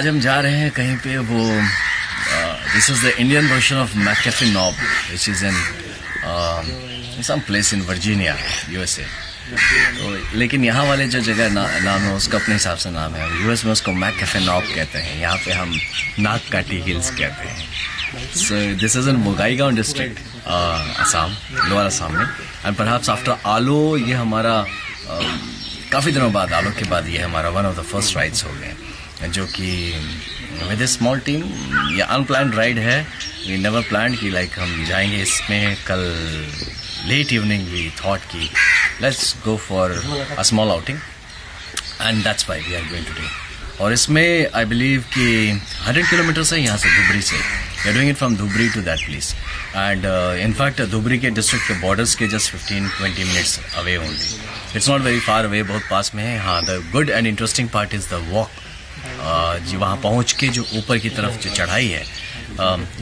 आज हम जा रहे हैं कहीं पे वो this is the Indian version of McCafe knob which is in some place in Virginia USA. तो लेकिन यहाँ वाले जो जगह नाम है उसका अपने हिसाब से नाम है। यूएस में उसको मैककेफे नॉब कहते हैं, यहाँ पे हम नागकाटी हिल्स कहते हैं। So this is in Bongaigaon district Assam, lower Assam में। एंड परहैप्स आफ्टर आलो ये हमारा काफ़ी दिनों बाद, आलो के बाद ये हमारा one of the first rides हो गए, जो कि विद ए स्मॉल टीम ये अनप्लान्ड राइड है। वी नेवर प्लान कि लाइक हम जाएंगे इसमें। कल लेट इवनिंग वी थॉट कि let's go for a small outing and that's why we are going today. और इसमें आई बिलीव कि 100 किलोमीटर्स है यहाँ से, धुबरी से। We are doing it from Dhubri to that place and in fact Dhubri के डिस्ट्रिक्ट के बॉर्डर्स के just 15-20 minutes away only. It's not very far away, बहुत पास में है। हाँ, the good and interesting part is the walk. जी वहाँ पहुँच के जो ऊपर की तरफ जो चढ़ाई है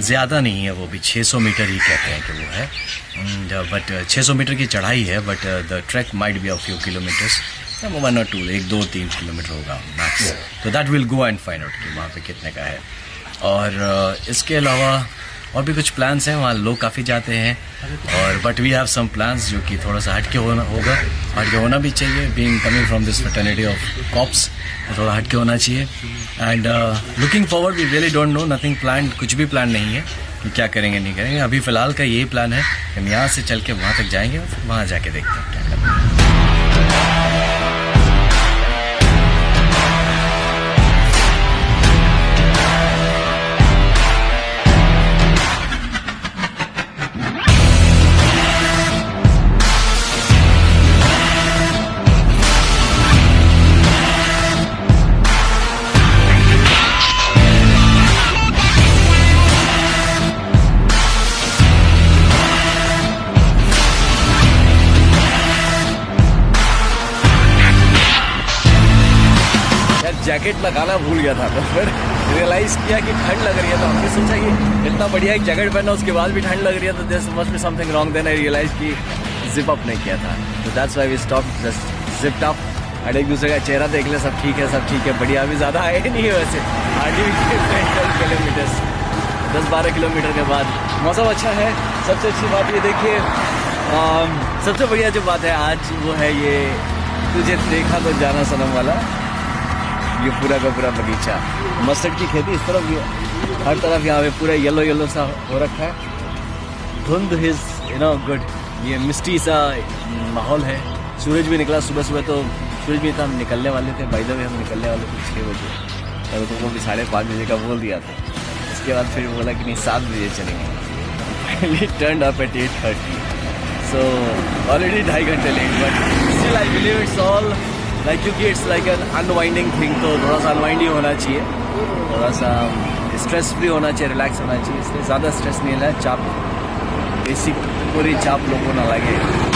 ज़्यादा नहीं है, वो भी 600 मीटर ही कहते हैं कि वो है। बट 600 मीटर की चढ़ाई है, but the track might be a few kilometres, 1 or 2, 1-2-3 kilometre होगा मैक्स। तो that will go and find out कि वहाँ पे कितने का है। और इसके अलावा और भी कुछ प्लान्स हैं, वहाँ लोग काफ़ी जाते हैं। और but we have some plans जो कि थोड़ा सा हटके होगा, हटके होना भी चाहिए। Being coming from this fraternity of cops, थोड़ा हटके होना चाहिए। And looking forward, we really don't know, nothing plan, कुछ भी प्लान नहीं है कि क्या करेंगे नहीं करेंगे। अभी फ़िलहाल का यही प्लान है कि हम यहाँ से चल के वहाँ तक जाएंगे, वहाँ जाके देखते हैं क्या करना है। जैकेट लगाना भूल गया था, तो फिर रियलाइज़ किया कि ठंड लग रही है। तो हमने सोचा कि इतना बढ़िया एक जैकेट पहना, उसके बाद भी ठंड लग रही है, तो this must be something wrong. Then I realise कि जिप अप नहीं किया था, तो that's why we stopped, just zipped up. And एक दूसरे का चेहरा देख ले, सब ठीक है, सब ठीक है, बढ़िया। अभी ज़्यादा आए नहीं है वैसे, हार्डली 10 किलोमीटर्स, 10-12 किलोमीटर के बाद। मौसम अच्छा है। सबसे अच्छी बात ये देखिए, सबसे बढ़िया जो बात है आज वो है ये तुझे देखा तो जाना सनम वाला। ये पूरा का पूरा बगीचा, मस्टर्ड की खेती इस तरफ भी है, हर तरफ यहाँ पे पूरा येलो येलो सा हो रखा है। धुंध इज गुड, ये मिस्टी सा माहौल है। सूरज भी निकला सुबह सुबह, तो सूरज भी था, हम निकलने वाले थे। बाय द वे हम निकलने वाले थे 6 बजे, और को भी 5:30 बजे का बोल दिया था। उसके बाद फिर बोला कि नहीं 7 बजे चलेंगे। Finally turned up at 8:30, so already 2.5 घंटे late, but still I believe it's all like, क्योंकि it's like an unwinding thing, तो थोड़ा सा अनवाइंड ही होना चाहिए, थोड़ा सा स्ट्रेस फ्री होना चाहिए, रिलैक्स होना चाहिए। इसलिए ज़्यादा स्ट्रेस नहीं लेना, चाप बेसिक पूरी चाप लोगों ना लगे।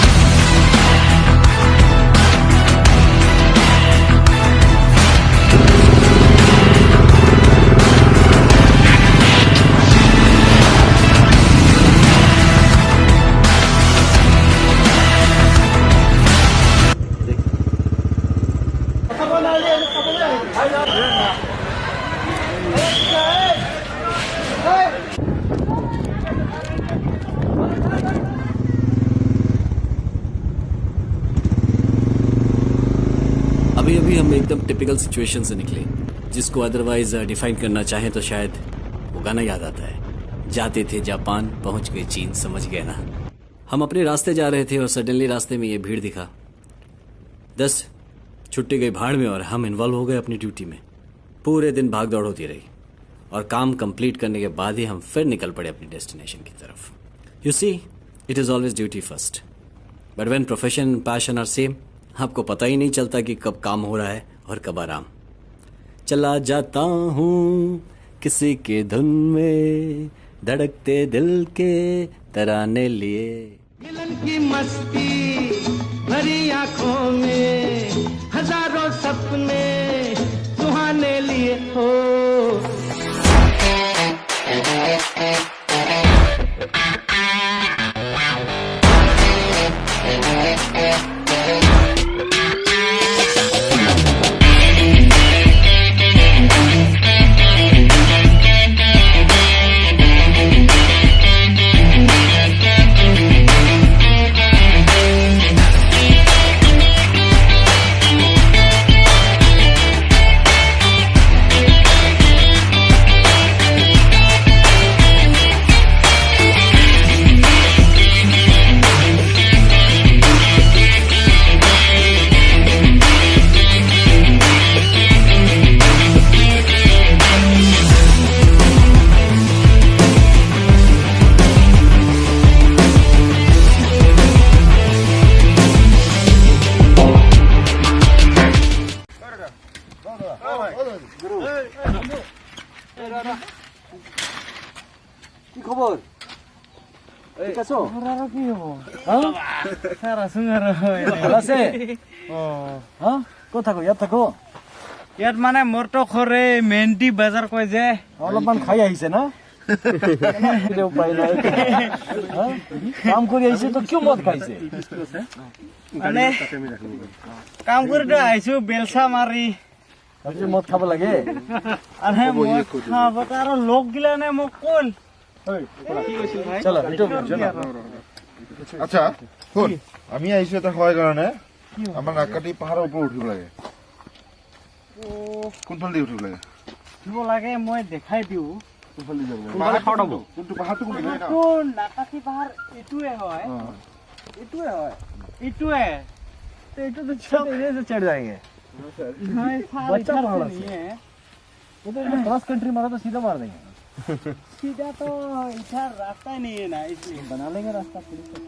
अभी हम एकदम टिपिकल सिचुएशन से निकले, जिसको अदरवाइज डिफाइन करना चाहें तो शायद वो गाना याद आता है, जाते थे जापान पहुंच गए चीन, समझ गए ना। हम अपने रास्ते जा रहे थे और सडनली रास्ते में ये भीड़ दिखा। 10 छुट्टी गई भाड़ में और हम इन्वॉल्व हो गए अपनी ड्यूटी में। पूरे दिन भाग दौड़ होती रही और काम कंप्लीट करने के बाद ही हम फिर निकल पड़े अपनी डेस्टिनेशन की तरफ। You see, it is always duty first, but when profession and passion are same, आपको पता ही नहीं चलता कि कब काम हो रहा है और कब आराम। चला जाता हूँ किसी के धुन में, धड़कते दिल के तराने लिए। मिलन की मस्ती भरी आंखों में, हजारों सपने सुहाने लिए हो। ঠিক আছো আর কি হবো হ্যাঁ সারা সুন্দর ভালো আছে হ্যাঁ ক'ত থাকো ইয়াত থাকো ইয়াত মানে মোৰটো খৰে মেন্টি বাজাৰ কয় যে অলপমান খাই আহিছে না উপায় নাই কাম কৰি আহিছে তো কিয় মদ খাইছে মানে কাম কৰিতো আহিছো বেলচা মাৰি তাৰপিছত মদ খাব লাগে আৰে মই খাব আৰু লোক গিলা নে মোক কোন চলো এইটো আচ্ছা শুন আমি আহিছো এটা সহায় কাৰণে আমাৰ নাকাটি পাহাৰৰ ওপৰত উঠিব লাগে কোনফালে দি উঠিব লাগে দিব লাগে মই দেখাই দিওঁ কোনটো পাহাৰটো কোনটো নাকাটি পাহাৰ এইটোৱে হয় এইটোৱে तो এইটো তো চব इधर से चढ़ जाएंगे बच्चा पहाड़ से वो तो क्रॉस कंट्री मारा तो सीधा मार देंगे सीधा तो इधर रास्ता नहीं है ना इसलिए बना लेंगे रास्ता पुलिस को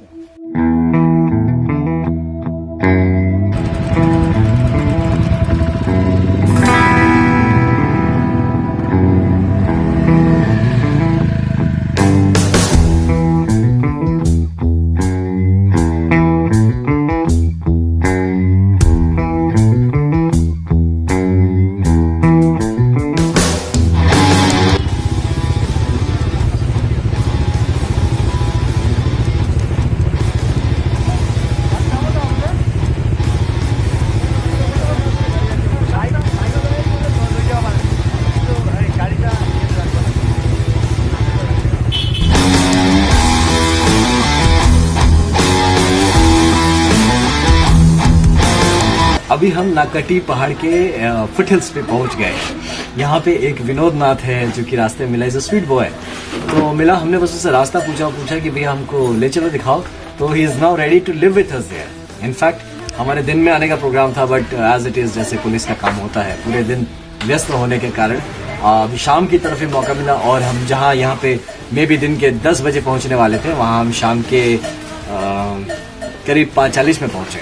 अभी हम नाकटी पहाड़ के फुटहिल्स पे पहुंच गए। यहाँ पे एक विनोद नाथ है जो कि रास्ते में मिला, इज अ स्वीट बॉय। तो मिला, हमने बस उससे रास्ता पूछा कि भैया हमको ले चलो दिखाओ, तो he is now ready to live with us there. In fact हमारे दिन में आने का प्रोग्राम था, बट एज इट इज जैसे पुलिस का काम होता है पूरे दिन व्यस्त होने के कारण अभी शाम की तरफ ही मौका मिला, और हम जहाँ यहाँ पे मे भी दिन के 10 बजे पहुंचने वाले थे, वहाँ हम शाम के करीब 5:40 में पहुंचे।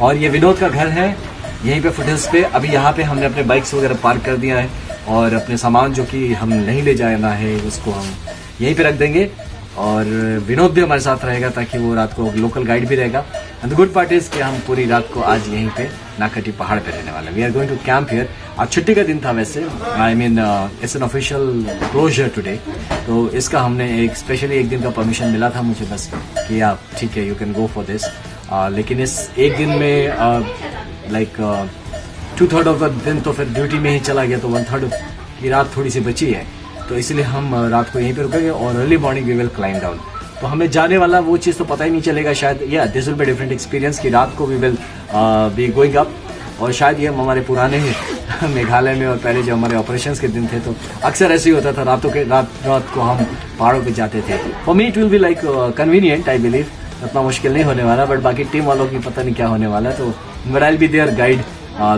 और ये विनोद का घर है यहीं पे फुटहिल्स पे। अभी यहाँ पे हमने अपने बाइक्स वगैरह पार्क कर दिया है, और अपने सामान जो कि हम नहीं ले जाना है उसको हम यहीं पे रख देंगे, और विनोद भी हमारे साथ रहेगा ताकि वो रात को लोकल गाइड भी रहेगा। And the good part is कि हम पूरी रात को आज यहीं पे नाकटी पहाड़ पे रहने वाले। We are going to camp here. आज छुट्टी का दिन था वैसे, I mean it's an official closure today, तो इसका हमने एक स्पेशली एक दिन का परमिशन मिला था मुझे, बस कि आप ठीक है you can go for this. लेकिन इस एक दिन में लाइक 2/3 ऑफ द दिन तो फिर ड्यूटी में ही चला गया, तो 1/3 की रात थोड़ी सी बची है, तो इसलिए हम रात को यहीं पे रुकेंगे और early morning we will climb down. तो हमें जाने वाला वो चीज़ तो पता ही नहीं चलेगा शायद, या this will be different experience कि रात को we will be going up. और शायद ये हमारे पुराने मेघालय में और पहले जो हमारे ऑपरेशंस के दिन थे, तो अक्सर ऐसे ही होता था, रात को हम पहाड़ों पे जाते थे। For me it will be like convenient, I believe उतना मुश्किल नहीं होने वाला, बट बाकी टीम वालों की पता नहीं क्या होने वाला है। तो but I will be there guide,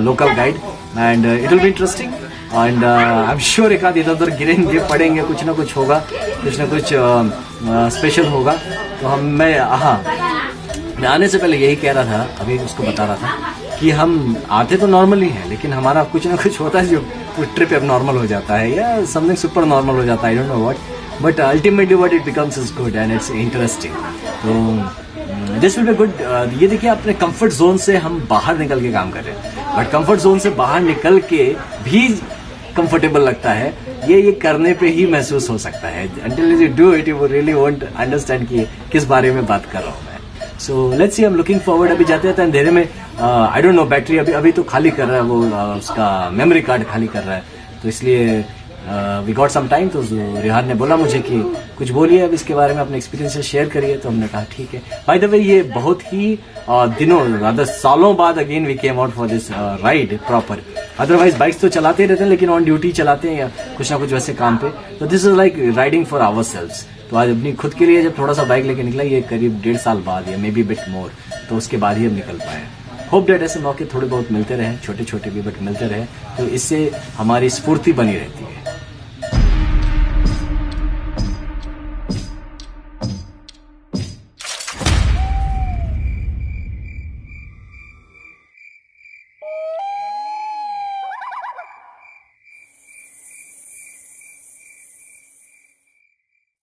local guide, and it will be interesting. And I am sure एक आध इधर उधर गिरेंगे पड़ेंगे, कुछ ना कुछ होगा, कुछ ना कुछ स्पेशल होगा। तो मैं आने से पहले यही कह रहा था, अभी उसको बता रहा था कि हम आते तो नॉर्मली हैं, लेकिन हमारा कुछ ना कुछ होता है जो ट्रिप अब नॉर्मल हो जाता है, या समथिंग सुपर नॉर्मल हो जाता है, I don't know what, but ultimately what it becomes is good and it's interesting. तो दिस विल बी गुड। ये देखिए, अपने कंफर्ट जोन से हम बाहर निकल के काम कर रहे हैं, बट कंफर्ट जोन से बाहर निकल के भी कंफर्टेबल लगता है, ये करने पे ही महसूस हो सकता है। Until you do it, you really won't understand कि किस बारे में बात कर रहा हूँ मैं। So let's see, I am looking forward. अभी जाते हैं अंधेरे में, आई डोंट नो, बैटरी अभी तो खाली कर रहा है वो, उसका मेमोरी कार्ड खाली कर रहा है, तो इसलिए वी गॉट सम टाइम। तो रिहान ने बोला मुझे कि कुछ बोलिए अब इसके बारे में, अपने एक्सपीरियंस शेयर करिए, तो हमने कहा ठीक है। बाय द वे, ये बहुत ही दिनों रादर सालों बाद again we came out for this ride proper. Otherwise bikes तो चलाते ही रहते हैं, लेकिन ऑन ड्यूटी चलाते हैं या कुछ ना कुछ वैसे काम पे, तो this is like riding for ourselves. तो आज अपनी खुद के लिए जब थोड़ा सा बाइक लेके निकला, ये करीब 1.5 साल बाद या मे बी बिट मोर, तो उसके बाद ही हम निकल पाए। होप डेट ऐसे मौके थोड़े बहुत मिलते रहे, छोटे छोटे भी बट मिलते रहे, तो इससे हमारी स्फूर्ति बनी रहती है।